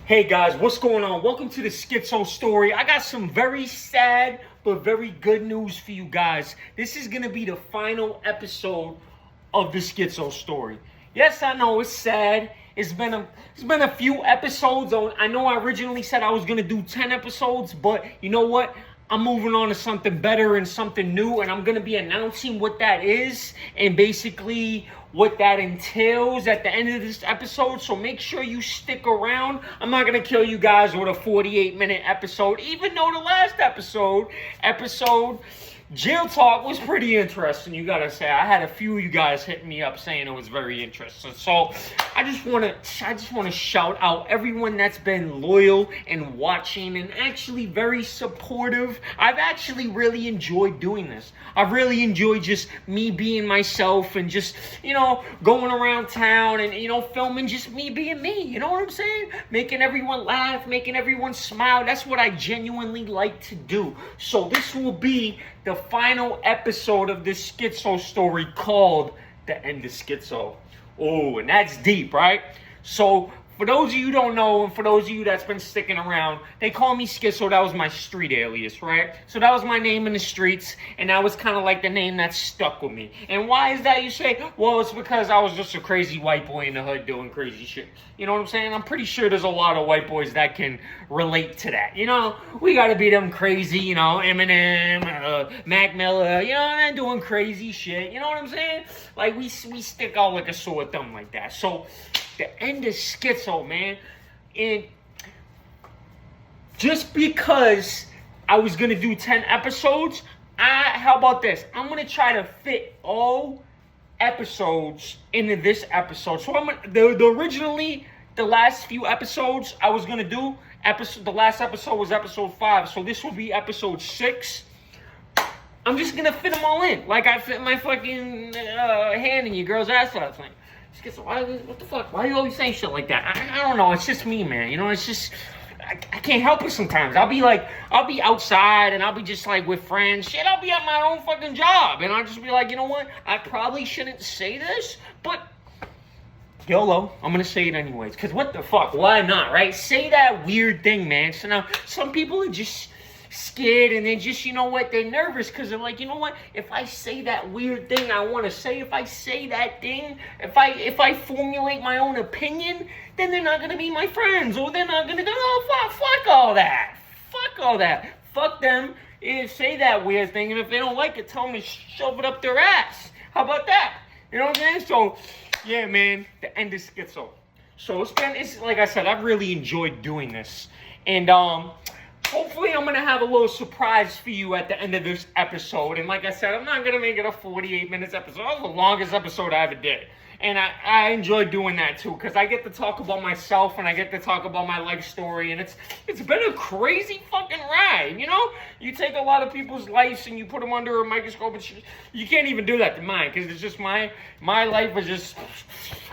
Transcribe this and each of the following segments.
Hey guys, what's going on? Welcome to the Skitzo story. I got some very sad but very good news for you guys. This is going to be the final episode of the Skitzo story. Yes, I know it's sad. It's been a few episodes. I know I originally said I was going to do 10 episodes, but you know what? I'm moving on to something better and something new, and I'm going to be announcing what that is and basically what that entails at the end of this episode. So make sure you stick around. I'm not going to kill you guys with a 48-minute episode, even though the last episode Jail Talk was pretty interesting, you gotta say. I had a few of you guys hitting me up saying it was very interesting. So I just wanna shout out everyone that's been loyal and watching and actually very supportive. I've actually really enjoyed doing this. I've really enjoyed just me being myself and just, going around town and, filming just me being me. You know what I'm saying? Making everyone laugh, making everyone smile. That's what I genuinely like to do. So this will be the final episode of this Skitzo story called The End of Skitzo. Oh, and that's deep, right? So, for those of you who don't know, and for those of you that's been sticking around, they call me Skitzo. That was my street alias, right? So that was my name in the streets, and that was kind of like the name that stuck with me. And why is that, you say? Well, it's because I was just a crazy white boy in the hood doing crazy shit. You know what I'm saying? I'm pretty sure there's a lot of white boys that can relate to that. We gotta be them crazy, Eminem, Mac Miller, and doing crazy shit. You know what I'm saying? Like, we stick out like a sore thumb like that. So, the end of Skitzo, man. And just because I was going to do 10 episodes, how about this? I'm going to try to fit all episodes into this episode. So originally, the last few episodes I was going to do, the last episode was episode 5. So this will be episode 6. I'm just going to fit them all in. Like I fit my fucking hand in your girl's ass last night. Skitzo, what the fuck? Why are you always saying shit like that? I don't know. It's just me, man. It's just, I can't help it sometimes. I'll be outside and I'll be just like with friends. Shit, I'll be at my own fucking job. And I'll just be like, you know what? I probably shouldn't say this, but YOLO, I'm going to say it anyways. Because what the fuck? Why not, right? Say that weird thing, man. So now, some people are just scared and they just, they're nervous because they're like, if I say that weird thing I want to say, if I say that thing, if I formulate my own opinion, then they're not going to be my friends, or they're not going to go, oh, fuck all that, fuck them, say that weird thing, and if they don't like it, tell them to shove it up their ass. How about that? You know what I'm saying? So, yeah, man, the end of Skitzo. So it's like I said, I've really enjoyed doing this, and hopefully I'm going to have a little surprise for you at the end of this episode. And like I said, I'm not going to make it a 48-minute episode. That was the longest episode I ever did. And I enjoy doing that too, because I get to talk about myself and I get to talk about my life story. And it's been a crazy fucking ride, You take a lot of people's lives and you put them under a microscope. And you can't even do that to mine, because it's just my life is just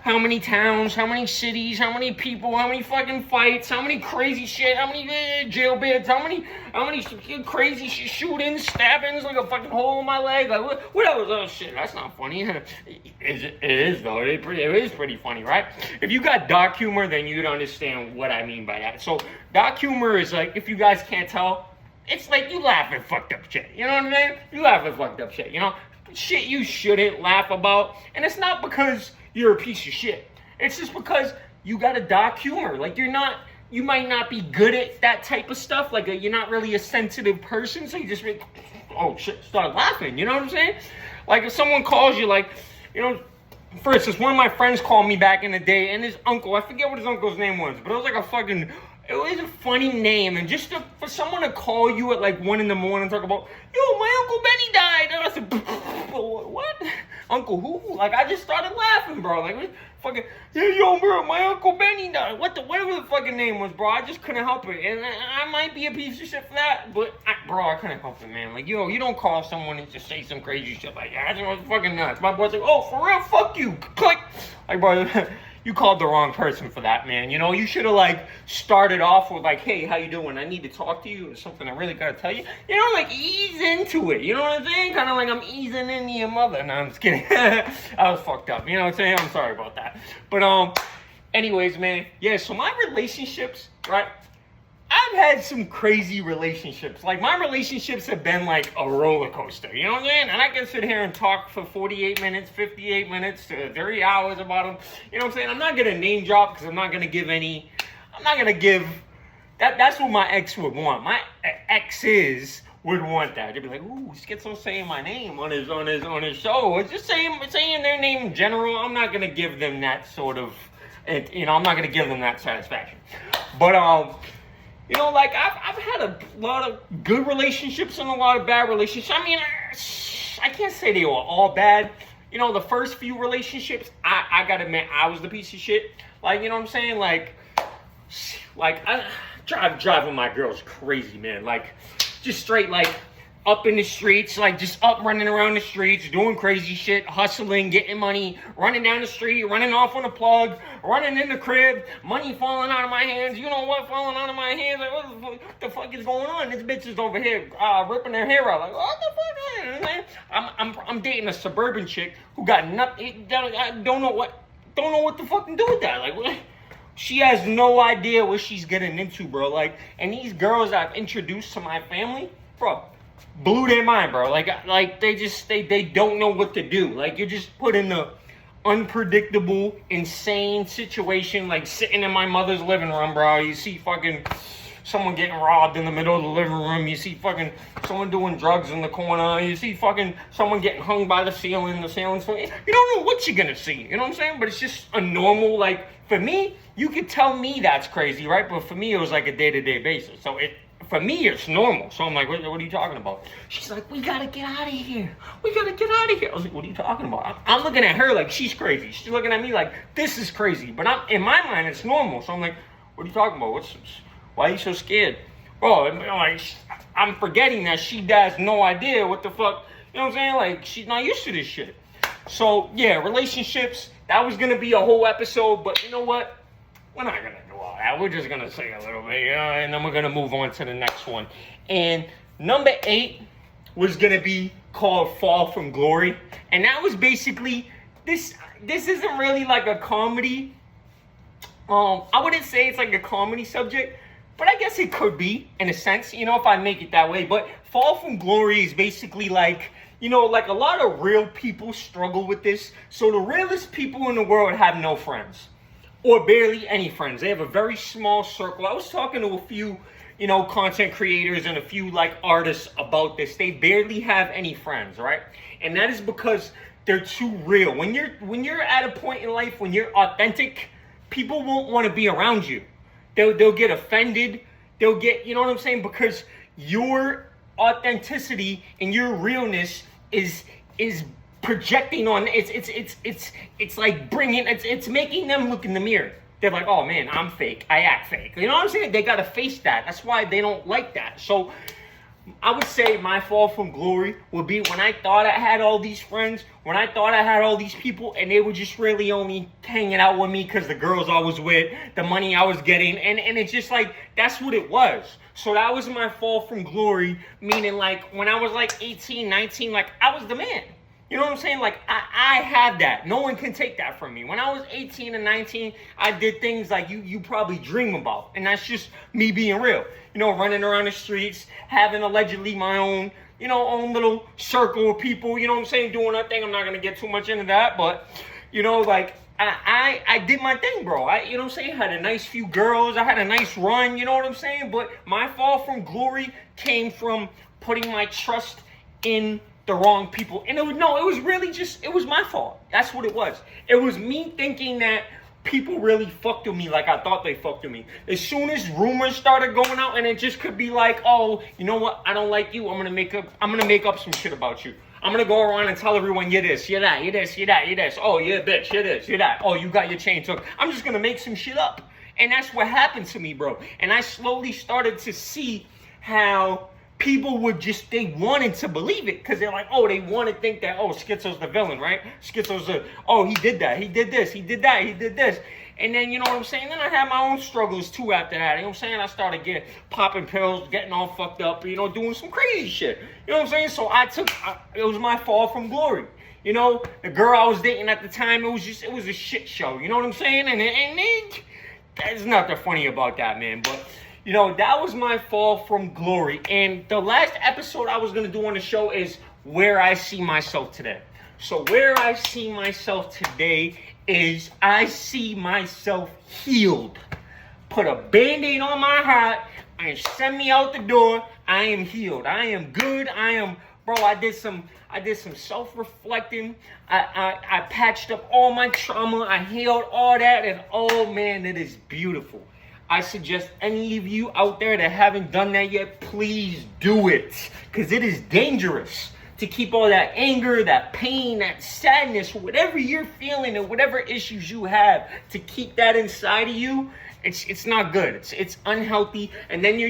how many towns, how many cities, how many people, how many fucking fights, how many crazy shit, how many jail beds, how many crazy shootings, stabbings, like a fucking hole in my leg. Like, what else? Oh, shit, that's not funny. It is, though. It is pretty funny, right? If you got dark humor, then you'd understand what I mean by that. So, dark humor is like, if you guys can't tell, it's like you laugh at fucked up shit. You know what I mean? You laugh at fucked up shit, Shit you shouldn't laugh about. And it's not because you're a piece of shit. It's just because you got a dark humor. Like, you might not be good at that type of stuff. Like, you're not really a sensitive person, so you just make, oh shit, start laughing. You know what I'm saying? Like, if someone calls you, like, for instance, one of my friends called me back in the day, and his uncle, I forget what his uncle's name was, but it was like it was a funny name, and just for someone to call you at like 1 a.m. and talk about, yo, my Uncle Benny died, and I said, what? Uncle who? Like, I just started laughing, bro. Like, fucking, yeah, yo, bro, my Uncle Benny died. Whatever the fucking name was, bro. I just couldn't help it, and I might be a piece of shit for that, but I couldn't help it, man. Like, you don't call someone and just say some crazy shit like that. That's fucking nuts. My boy's like, oh, for real? Fuck you. Click. Like, bro. You called the wrong person for that, man. You should have, like, started off with, like, hey, how you doing? I need to talk to you. Or something I really gotta tell you. Like, ease into it. You know what I'm saying? Kind of like I'm easing into your mother. No, I'm just kidding. I was fucked up. You know what I'm saying? I'm sorry about that. But, Anyways, man, yeah, so my relationships, right? I've had some crazy relationships. Like, my relationships have been like a roller coaster. You know what I'm saying? And I can sit here and talk for 48 minutes, 58 minutes to 30 hours about them. You know what I'm saying? I'm not going to name drop because I'm not going to give any. I'm not going to give. That's what my ex would want. My exes would want that. They'd be like, ooh, Skitzo saying my name on his show. Or just saying their name in general. I'm not going to give them that sort of. I'm not going to give them that satisfaction. But, like, I've had a lot of good relationships and a lot of bad relationships. I mean, I can't say they were all bad. The first few relationships, I gotta admit, I was the piece of shit. Like, you know what I'm saying? Like I driving my girls crazy, man. Like, just straight, like, up in the streets, like, just up running around the streets, doing crazy shit, hustling, getting money, running down the street, running off on the plug, running in the crib, money falling out of my hands. You know what? Falling out of my hands. Like, what the fuck is going on? This bitch is over here ripping her hair out. Like, what the fuck? I'm dating a suburban chick who got nothing. I don't know what the fuck to do with that. Like, what? She has no idea what she's getting into, bro. Like, and these girls I've introduced to my family, bro, blew their mind, bro. Like they don't know what to do. Like, you're just put in the unpredictable, insane situation, like sitting in my mother's living room, bro. You see fucking someone getting robbed in the middle of the living room. You see fucking someone doing drugs in the corner. You see fucking someone getting hung by the ceiling. The ceiling's you don't know what you're gonna see. You know what I'm saying? But it's just a normal, like, for me, you could tell me that's crazy, right? But for me, it was like a day-to-day basis. So for me, it's normal. So I'm like, what are you talking about? She's like, we gotta get out of here. We gotta get out of here. I was like, what are you talking about? I'm looking at her like she's crazy. She's looking at me like, this is crazy. But in my mind, it's normal. So I'm like, what are you talking about? Why are you so scared? Bro, I'm forgetting that she has no idea what the fuck, you know what I'm saying? Like, she's not used to this shit. So, yeah, relationships, that was gonna be a whole episode. But you know what? We're not gonna do all that. We're just gonna say a little bit, and then we're gonna move on to the next one. And number 8 was gonna be called Fall from Glory, and that was basically this isn't really like a comedy. I wouldn't say it's like a comedy subject, but I guess it could be in a sense, if I make it that way. But Fall from Glory is basically like, like a lot of real people struggle with this. So the realest people in the world have no friends. Or barely any friends. They have a very small circle. I was talking to a few, content creators and a few, like, artists about this. They barely have any friends, right? And that is because they're too real. When you're at a point in life when you're authentic, people won't want to be around you. They'll get offended. They'll get, you know what I'm saying? Because your authenticity and your realness is projecting on it's like it's making them look in the mirror. They're like, oh man, I'm fake, I act fake. You know what I'm saying? They gotta face that. That's why they don't like that. So I would say my fall from glory would be when I thought I had all these friends, when I thought I had all these people, and they were just really only hanging out with me because the girls I was with, the money I was getting, and it's just like, that's what it was. So that was my fall from glory, meaning like when I was like 18, 19, like I was the man. You know what I'm saying? Like, I had that. No one can take that from me. When I was 18 and 19, I did things like you probably dream about. And that's just me being real. Running around the streets, having allegedly my own, own little circle of people, you know what I'm saying, doing that thing. I'm not going to get too much into that. But, like, I did my thing, bro. You know what I'm saying? I had a nice few girls. I had a nice run, you know what I'm saying? But my fall from glory came from putting my trust in the wrong people. And it was really just, it was my fault. That's what it was. It was me thinking that people really fucked with me like I thought they fucked with me. As soon as rumors started going out, and it just could be like, oh, you know what? I don't like you. I'm gonna make up some shit about you. I'm gonna go around and tell everyone you're this, you're that, you're this, you're that, you're this. Oh, you're a bitch, you're this, you're that. Oh, you got your chain took. I'm just gonna make some shit up. And that's what happened to me, bro. And I slowly started to see how people they wanted to believe it, because they're like, oh, they want to think that, oh, Skitzo's the villain, right? Skitzo's he did that, he did this, he did that, he did this. And then, you know what I'm saying? Then I had my own struggles too after that. You know what I'm saying? I started popping pills, getting all fucked up, doing some crazy shit. You know what I'm saying? So it was my fall from glory. You know, the girl I was dating at the time, it was a shit show. You know what I'm saying? And there's nothing funny about that, man. But, you know, that was my fall from glory. And the last episode I was going to do on the show is where I see myself today. So where I see myself today is I see myself healed. Put a Band-Aid on my heart and send me out the door. I am healed. I am good. Bro, I did some self-reflecting. I patched up all my trauma. I healed all that. And oh man, it is beautiful. I suggest any of you out there that haven't done that yet, please do it. Because it is dangerous to keep all that anger, that pain, that sadness, whatever you're feeling and whatever issues you have, to keep that inside of you. It's not good. It's unhealthy, and then you're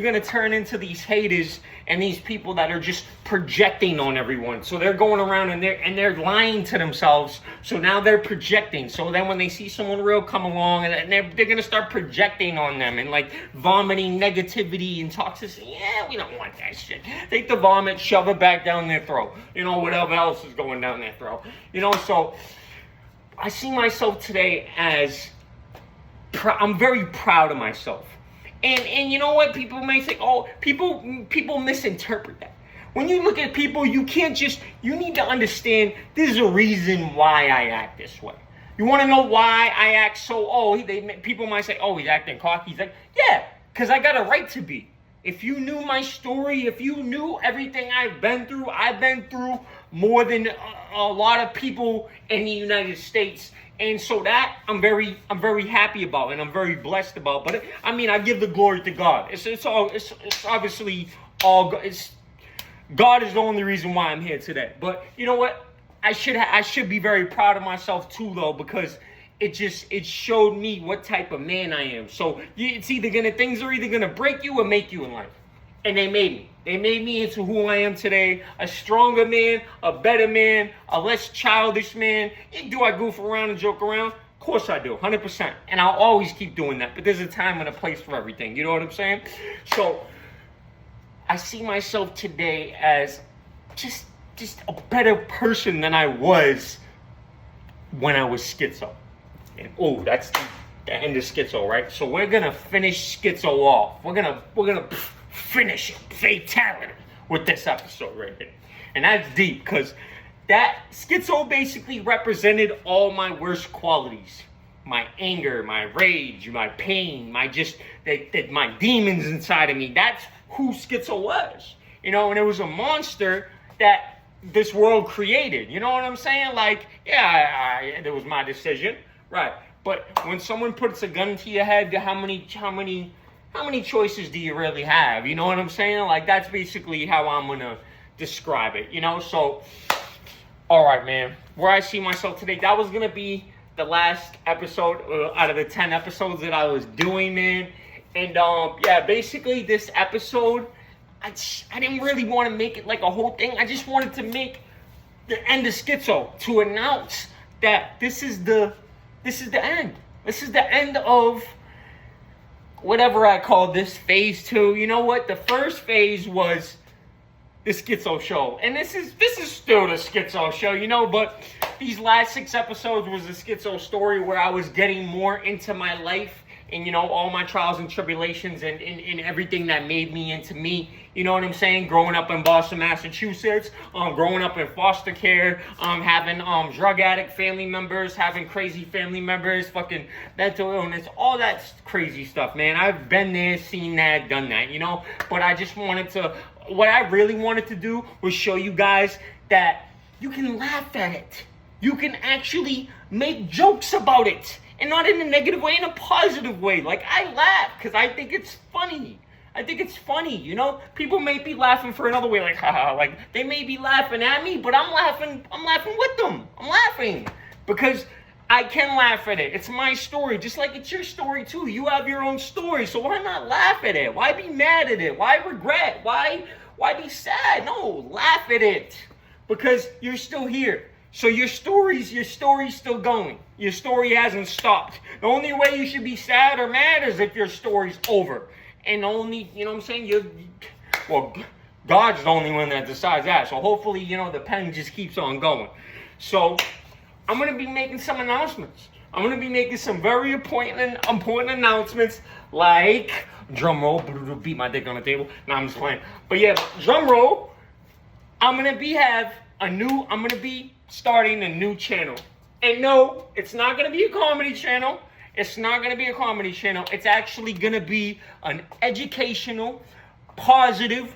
gonna turn into these haters and these people that are just projecting on everyone. So they're going around and they're lying to themselves. So now they're projecting. So then when they see someone real come along, and they're gonna start projecting on them and like vomiting negativity and toxicity. Yeah, we don't want that shit. Take the vomit, shove it back down their throat. You know, whatever else is going down their throat. You know, so I see myself today as I'm very proud of myself. And you know what? People may say, oh, people misinterpret that. When you look at people, you need to understand there's a reason why I act this way. You want to know why I act so, people might say, oh, he's acting cocky. He's like, yeah, because I got a right to be. If you knew my story, if you knew everything I've been through more than a lot of people in the United States. And so that I'm very happy about, and I'm very blessed about. But I give the glory to God. It's obviously all. God is the only reason why I'm here today. But you know what? I should be very proud of myself too, though, because it showed me what type of man I am. So things are either gonna break you or make you in life. And they made me. They made me into who I am today. A stronger man, a better man, a less childish man. Do I goof around and joke around? Of course I do, 100%. And I'll always keep doing that. But there's a time and a place for everything. You know what I'm saying? So I see myself today as just a better person than I was when I was Skitzo. And that's the end of Skitzo, right? So we're gonna finish Skitzo off. We're gonna finish fatality with this episode right here. And that's deep, because that Skitzo basically represented all my worst qualities. My anger, my rage, my pain, my demons inside of me. That's who Skitzo was. You know, and it was a monster that this world created. You know what I'm saying? Like, yeah, it was my decision. Right. But when someone puts a gun to your head, how many choices do you really have? You know what I'm saying? Like, that's basically how I'm going to describe it, you know? So, all right, man. Where I see myself today, that was going to be the last episode out of the 10 episodes that I was doing, man. And, basically this episode, I didn't really want to make it like a whole thing. I just wanted to make the end of Skitzo, to announce that this is the end. This is the end of whatever I call this, phase 2. You know what? The first phase was the Skitzo show. And this is still the Skitzo show, you know, but these last 6 episodes was the Skitzo story, where I was getting more into my life and, you know, all my trials and tribulations and everything that made me into me. You know what I'm saying? Growing up in Boston, Massachusetts, growing up in foster care, having drug addict family members, having crazy family members, fucking mental illness, all that crazy stuff, man. I've been there, seen that, done that, you know? But I just wanted to, what I really wanted to do was show you guys that you can laugh at it. You can actually make jokes about it. And not in a negative way, in a positive way. Like, I laugh because I think it's funny. I think it's funny, you know? People may be laughing for another way, like, haha, like, they may be laughing at me, but I'm laughing with them. I'm laughing because I can laugh at it. It's my story, just like it's your story too. You have your own story, so why not laugh at it? Why be mad at it? Why regret? Why be sad? No, laugh at it because you're still here. So your story's still going. Your story hasn't stopped. The only way you should be sad or mad is if your story's over. And only, you know what I'm saying? God's the only one that decides that. So hopefully, the pen just keeps on going. So I'm going to be making some announcements. I'm going to be making some very important announcements, like, drum roll, beat my dick on the table. Nah, I'm just playing. But yeah, drum roll. I'm going to be starting a new channel. And no, it's not going to be a comedy channel. It's not going to be a comedy channel. It's actually going to be an educational, positive,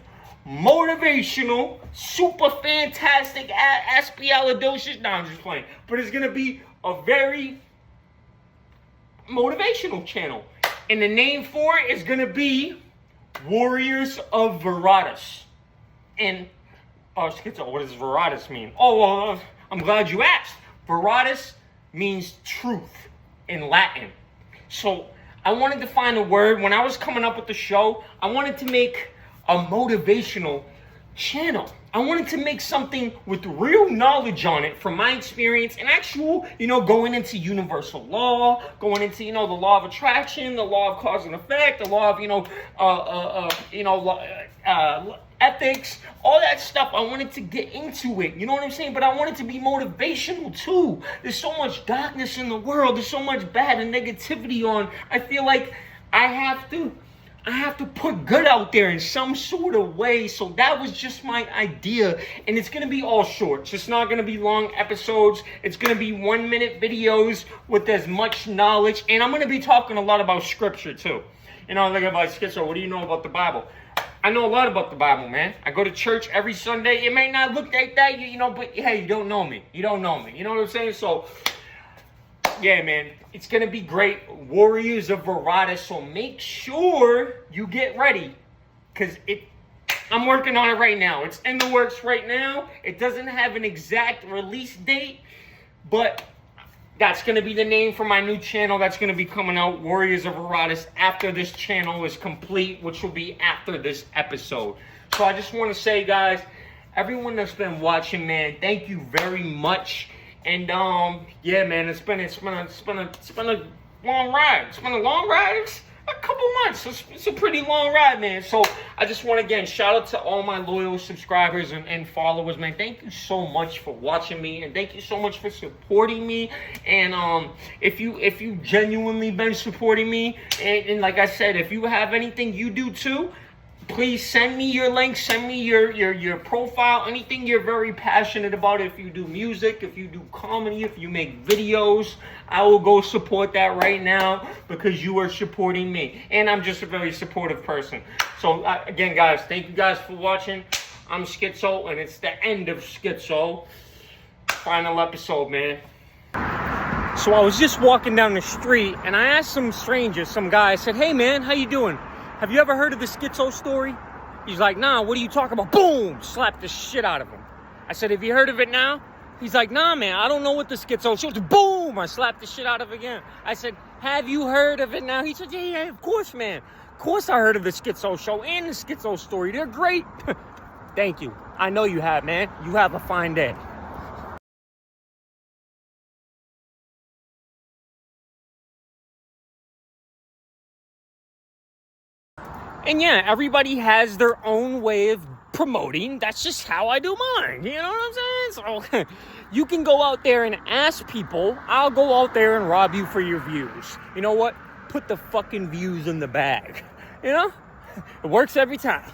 motivational, super fantastic aspialidocious. No, I'm just playing. But it's going to be a very motivational channel. And the name for it is going to be Warriors of Veratus. And, Skitzo, what does Veratus mean? I'm glad you asked. Veratus means truth in Latin. So I wanted to find a word. When I was coming up with the show, I wanted to make a motivational channel. I wanted to make something with real knowledge on it from my experience and actual, going into universal law, going into, the law of attraction, the law of cause and effect, the law of, ethics, all that stuff. I wanted to get into it, you know what I'm saying? But I wanted to be motivational too. There's so much darkness in the world. There's so much bad and negativity on. I feel like I have to put good out there in some sort of way. So that was just my idea. And it's going to be all shorts. It's not going to be long episodes. It's going to be 1-minute videos with as much knowledge. And I'm going to be talking a lot about scripture too. Like about Skitzo, what do you know about the Bible? I know a lot about the Bible, man. I go to church every Sunday. It may not look like that, but hey, you don't know me. You don't know me. You know what I'm saying? So, yeah, man, it's going to be great. Warriors of Veratus. So make sure you get ready, because I'm working on it right now. It's in the works right now. It doesn't have an exact release date, but that's going to be the name for my new channel that's going to be coming out, Warriors of Veratus, after this channel is complete, which will be after this episode. So I just want to say, guys, everyone that's been watching, man, thank you very much. And yeah, man, it's been a long ride. It's been a long ride. It's a couple months. It's a pretty long ride, man. So I just want to, again, shout out to all my loyal subscribers and followers, man. Thank you so much for watching me, and thank you so much for supporting me. And if you genuinely been supporting me, and like I said, if you have anything you do too, please send me your link, send me your profile, anything you're very passionate about. If you do music, if you do comedy, if you make videos, I will go support that right now because you are supporting me. And I'm just a very supportive person. So again, guys, thank you guys for watching. I'm Skitzo, and it's the end of Skitzo. Final episode, man. So I was just walking down the street, and I asked some strangers, some guy, I said, "Hey, man, how you doing? Have you ever heard of the Skitzo story?" He's like, "Nah, what are you talking about?" Boom! Slapped the shit out of him. I said, "Have you heard of it now?" He's like, "Nah, man, I don't know what the Skitzo show is." Boom! I slapped the shit out of him again. I said, "Have you heard of it now?" He said, yeah, of course, man. Of course I heard of the Skitzo show and the Skitzo story. They're great." Thank you. I know you have, man. You have a fine day. And yeah, everybody has their own way of promoting. That's just how I do mine. You know what I'm saying? So you can go out there and ask people. I'll go out there and rob you for your views. You know what? Put the fucking views in the bag. You know? It works every time.